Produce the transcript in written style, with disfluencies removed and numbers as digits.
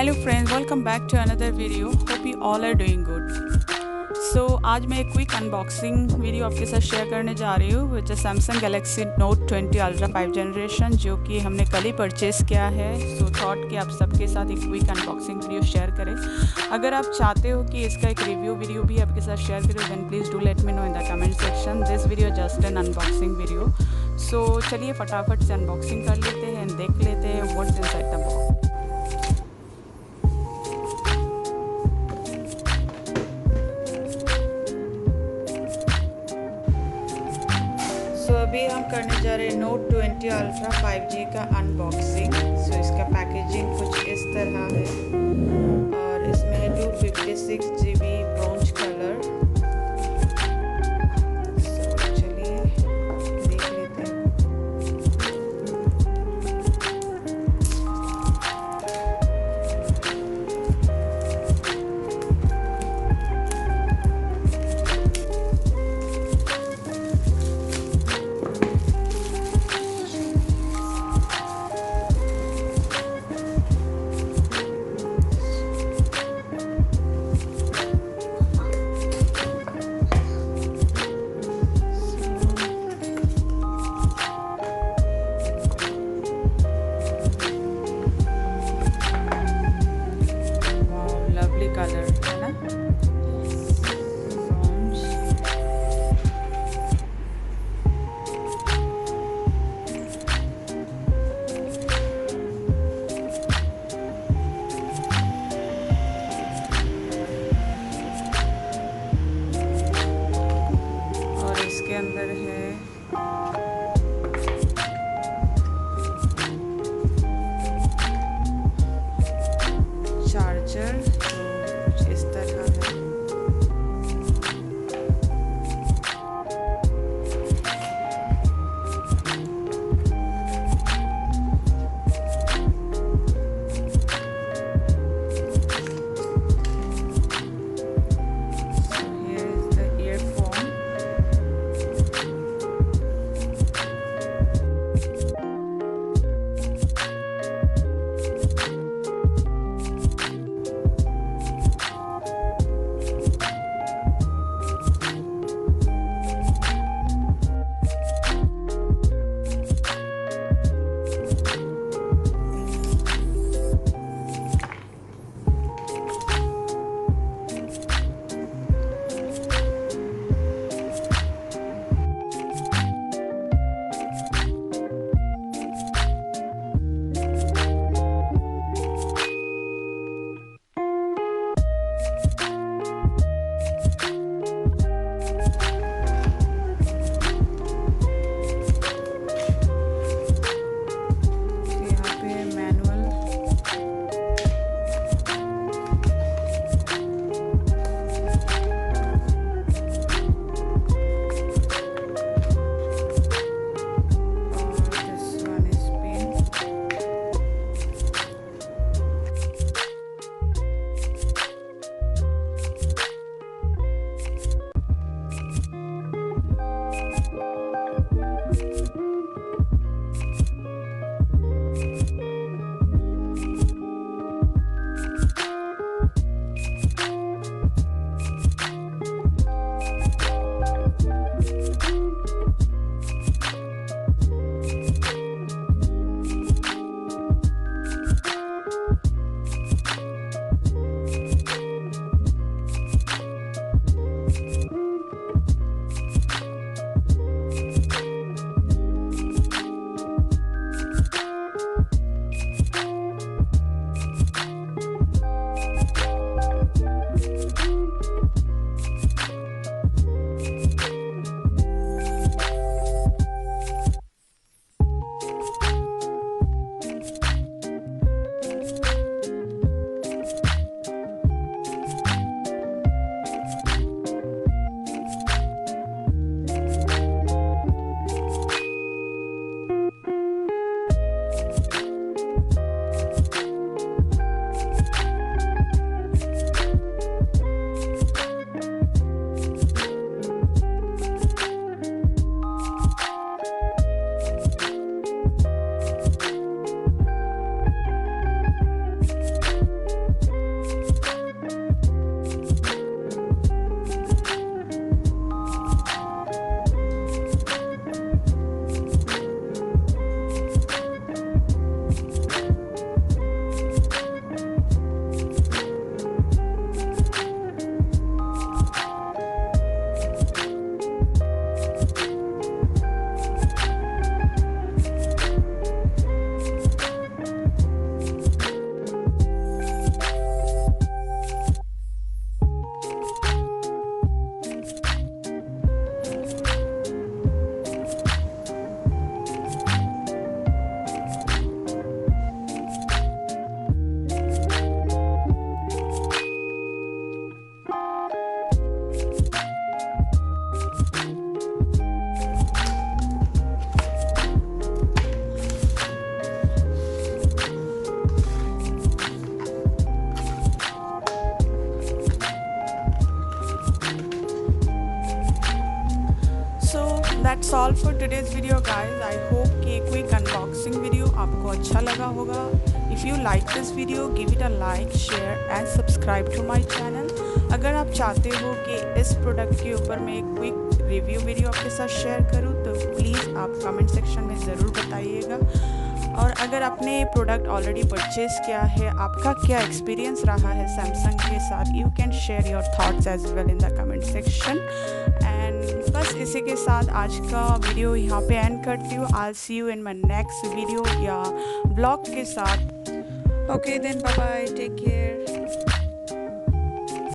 Hello friends, welcome back to another video. Hope you all are doing good. So आज मैं एक quick unboxing video आपके साथ share करने जा रही हूँ which Samsung Galaxy Note 20 ultra 5 generation, जो कि हमने कल ही परचेज़ किया है। सो थॉट कि आप सबके साथ एक क्विक अनबॉक्सिंग वीडियो शेयर करें। अगर आप चाहते हो कि इसका एक रिव्यू वीडियो भी आपके साथ शेयर करें, then please do let me know in the comment section. This video just an unboxing video. So चलिए फटाफट से अनबॉक्सिंग कर लेते हैं, देख लेते हैं व्हाट्स इनसाइड द बॉक्स। सो अभी हम करने जा रहे हैं नोट 20 अल्ट्रा 5G का अनबॉक्सिंग। सो इसका पैकेजिंग कुछ इस तरह है और इसमें है 256 GB ब्रॉन्ज कलर। सो चलिए देख लेते हैं। That's all for today's video guys. I hope कि क्विक अनबॉक्सिंग वीडियो आपको अच्छा लगा होगा। If you like this video give it a like, share and subscribe to my channel. अगर आप चाहते हो कि इस प्रोडक्ट के ऊपर मैं एक क्विक रिव्यू वीडियो आपके साथ शेयर करूं तो प्लीज़ आप कमेंट सेक्शन में ज़रूर बताइएगा। और अगर आपने ये प्रोडक्ट ऑलरेडी परचेज़ किया है, आपका क्या एक्सपीरियंस रहा है सैमसंग के साथ, you can share your thoughts as well in the comment section. And बस इसी के साथ आज का वीडियो यहाँ पे एंड करती हूँ। I see you in my next video या ब्लॉग के साथ। Okay then, bye bye, take care.